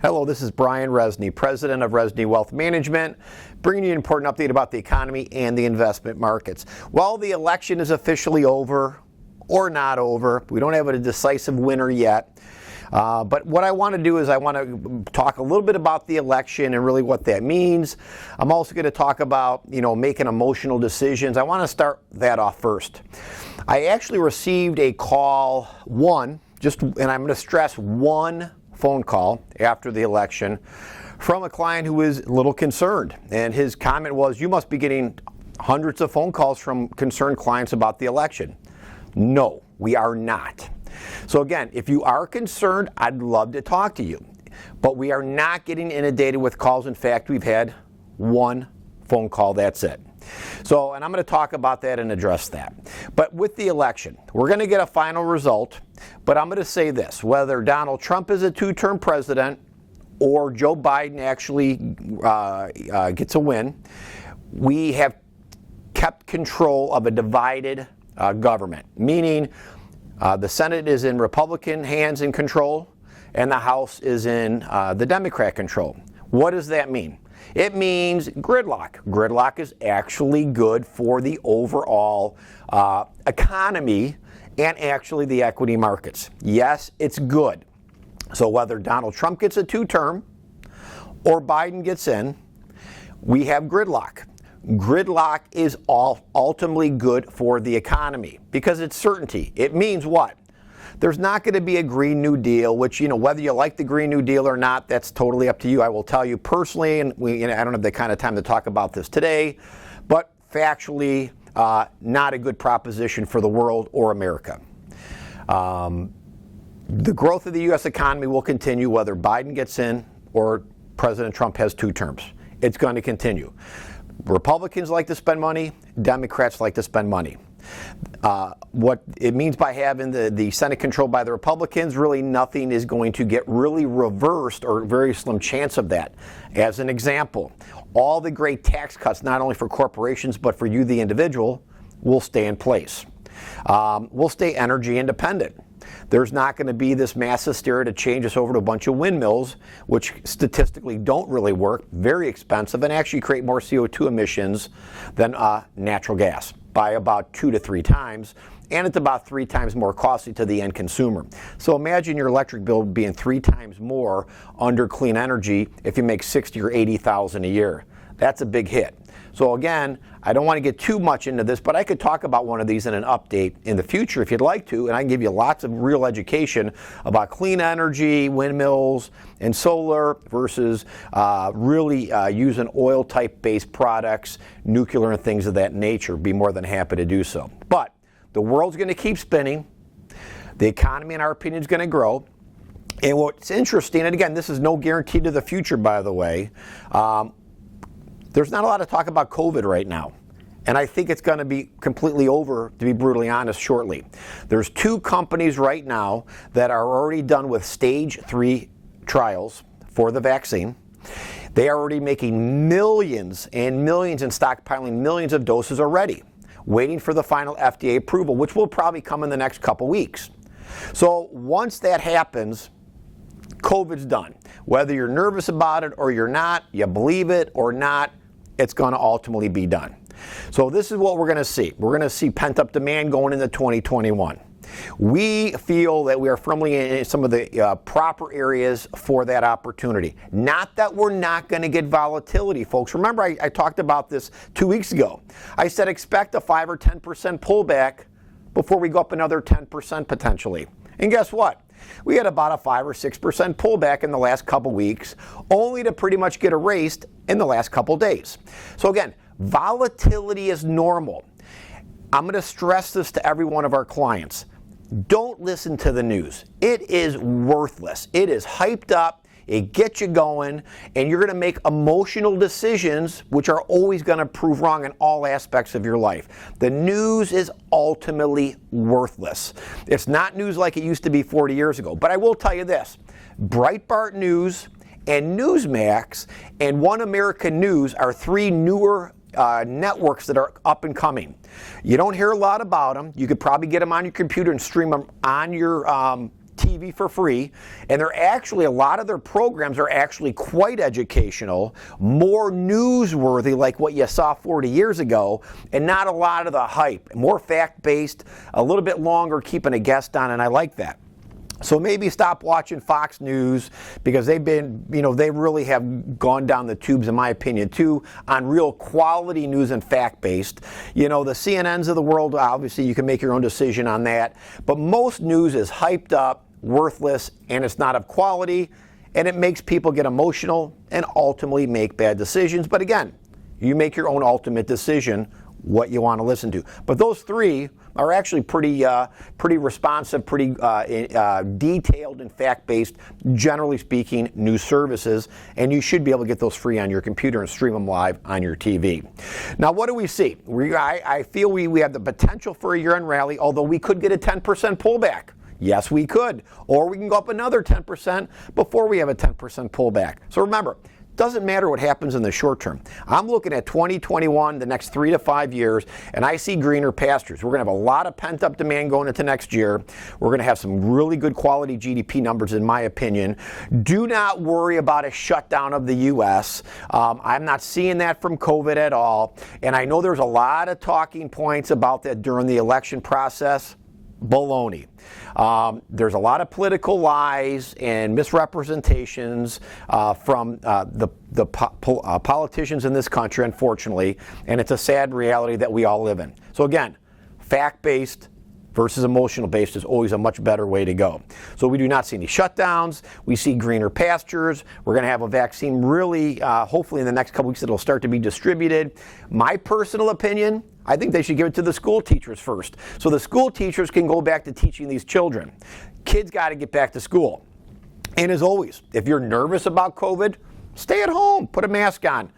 Hello, this is Brian Resney, President of Resney Wealth Management, bringing you an important update about the economy and the investment markets. Well, the election is officially over, or not over. We don't have a decisive winner yet. But what I want to do is I want to talk a little bit about the election and really what that means. I'm also going to talk about, making emotional decisions. I want to start that off first. I actually received a call, and I'm going to stress one phone call after the election from a client who was a little concerned. And his comment was, you must be getting hundreds of phone calls from concerned clients about the election. No, we are not. So again, if you are concerned, I'd love to talk to you. But we are not getting inundated with calls. In fact, we've had one phone call, that's it. So, and I'm going to talk about that and address that. But with the election, we're going to get a final result. But I'm going to say this, whether Donald Trump is a two-term president or Joe Biden actually gets a win, we have kept control of a divided government, meaning the Senate is in Republican hands in control and the House is in the Democrat control. What does that mean? It means gridlock. Gridlock is actually good for the overall economy and actually the equity markets. Yes, it's good. So whether Donald Trump gets a two-term or Biden gets in, we have gridlock. Gridlock is ultimately good for the economy because it's certainty. It means what? There's not going to be a Green New Deal, which, whether you like the Green New Deal or not, that's totally up to you. I will tell you personally, and I don't have the kind of time to talk about this today, but factually, not a good proposition for the world or America. The growth of the U.S. economy will continue whether Biden gets in or President Trump has two terms. It's going to continue. Republicans like to spend money, Democrats like to spend money. What it means by having the Senate controlled by the Republicans, really nothing is going to get really reversed, or a very slim chance of that. As an example, all the great tax cuts, not only for corporations but for you, the individual, will stay in place. We'll stay energy independent. There's not going to be this mass hysteria to change us over to a bunch of windmills, which statistically don't really work, very expensive, and actually create more CO2 emissions than natural gas by about 2 to 3 times, and it's about 3 times more costly to the end consumer. So imagine your electric bill being 3 times more under clean energy if you make $60,000 or $80,000 a year. That's a big hit. So again, I don't want to get too much into this, but I could talk about one of these in an update in the future if you'd like to, and I can give you lots of real education about clean energy, windmills, and solar versus really using oil-type based products, nuclear and things of that nature. Be more than happy to do so. But the world's going to keep spinning. The economy, in our opinion, is going to grow. And what's interesting, and again, this is no guarantee to the future, by the way, there's not a lot of talk about COVID right now. And I think it's going to be completely over, to be brutally honest, shortly. There's 2 companies right now that are already done with stage 3 trials for the vaccine. They are already making millions and millions and stockpiling millions of doses already, waiting for the final FDA approval, which will probably come in the next couple weeks. So once that happens, COVID's done. Whether you're nervous about it or you're not, you believe it or not, it's going to ultimately be done. So this is what we're going to see. We're going to see pent-up demand going into 2021. We feel that we are firmly in some of the proper areas for that opportunity. Not that we're not going to get volatility, folks. Remember, I talked about this 2 weeks ago. I said expect a 5 or 10% pullback before we go up another 10% potentially. And guess what? We had about a 5 or 6% pullback in the last couple weeks, only to pretty much get erased in the last couple days. So again, volatility is normal. I'm going to stress this to every one of our clients. Don't listen to the news. It is worthless. It is hyped up. It gets you going, and you're going to make emotional decisions, which are always going to prove wrong in all aspects of your life. The news is ultimately worthless. It's not news like it used to be 40 years ago. But I will tell you this, Breitbart News and Newsmax and One American News are 3 newer networks that are up and coming. You don't hear a lot about them. You could probably get them on your computer and stream them on your TV for free, and they're actually, a lot of their programs are actually quite educational, more newsworthy like what you saw 40 years ago, and not a lot of the hype, more fact-based, a little bit longer, keeping a guest on, and I like that. So maybe stop watching Fox News, because they've been, they really have gone down the tubes, in my opinion, too, on real quality news and fact-based. The CNNs of the world, obviously you can make your own decision on that, but most news is hyped up, worthless, and it's not of quality, and it makes people get emotional and ultimately make bad decisions. But again, you make your own ultimate decision what you want to listen to. But those three are actually pretty responsive, pretty detailed and fact-based, generally speaking, news services, and you should be able to get those free on your computer and stream them live on your TV. Now, what do we see? I feel we have the potential for a year-end rally, although we could get a 10% pullback. Yes, we could. Or we can go up another 10% before we have a 10% pullback. So remember, doesn't matter what happens in the short term. I'm looking at 2021, the next 3 to 5 years, and I see greener pastures. We're going to have a lot of pent-up demand going into next year. We're going to have some really good quality GDP numbers, in my opinion. Do not worry about a shutdown of the U.S. I'm not seeing that from COVID at all, and I know there's a lot of talking points about that during the election process. Baloney. There's a lot of political lies and misrepresentations from the politicians in this country, unfortunately, and it's a sad reality that we all live in. So again, fact-based versus emotional-based is always a much better way to go. So we do not see any shutdowns. We see greener pastures. We're going to have a vaccine really, hopefully in the next couple weeks, it'll start to be distributed. My personal opinion, I think they should give it to the school teachers first, so the school teachers can go back to teaching these children. Kids got to get back to school. And as always, if you're nervous about COVID, stay at home, put a mask on.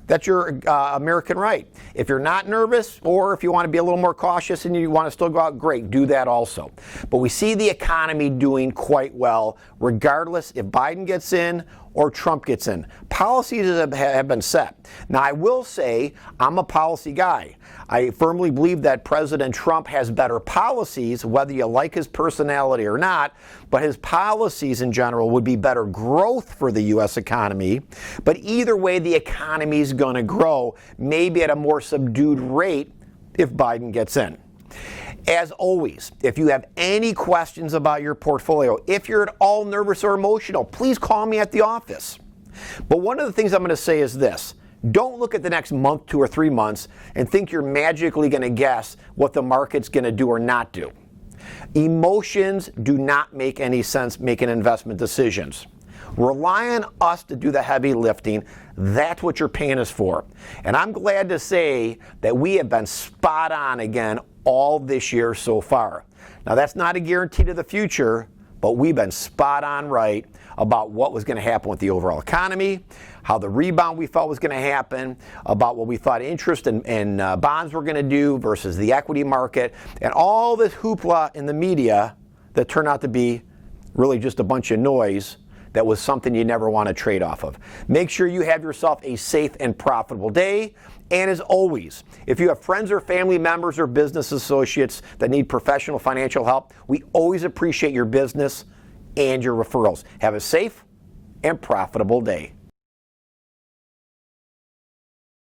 That's your American right. If you're not nervous, or if you want to be a little more cautious and you want to still go out, great, do that also. But we see the economy doing quite well, regardless if Biden gets in or Trump gets in. Policies have been set. Now, I will say I'm a policy guy. I firmly believe that President Trump has better policies, whether you like his personality or not, but his policies in general would be better growth for the U.S. economy. But either way, the economy is going to grow, maybe at a more subdued rate if Biden gets in. As always, if you have any questions about your portfolio, if you're at all nervous or emotional, please call me at the office. But one of the things I'm going to say is this. Don't look at the next month, 2 or 3 months, and think you're magically going to guess what the market's going to do or not do. Emotions do not make any sense making investment decisions. Rely on us to do the heavy lifting. That's what you're paying us for. And I'm glad to say that we have been spot on again all this year so far. Now, that's not a guarantee to the future, but we've been spot on right about what was going to happen with the overall economy, how the rebound we thought was going to happen, about what we thought interest and bonds were going to do versus the equity market, and all this hoopla in the media that turned out to be really just a bunch of noise that was something you never want to trade off of. Make sure you have yourself a safe and profitable day. And as always, if you have friends or family members or business associates that need professional financial help, we always appreciate your business and your referrals. Have a safe and profitable day.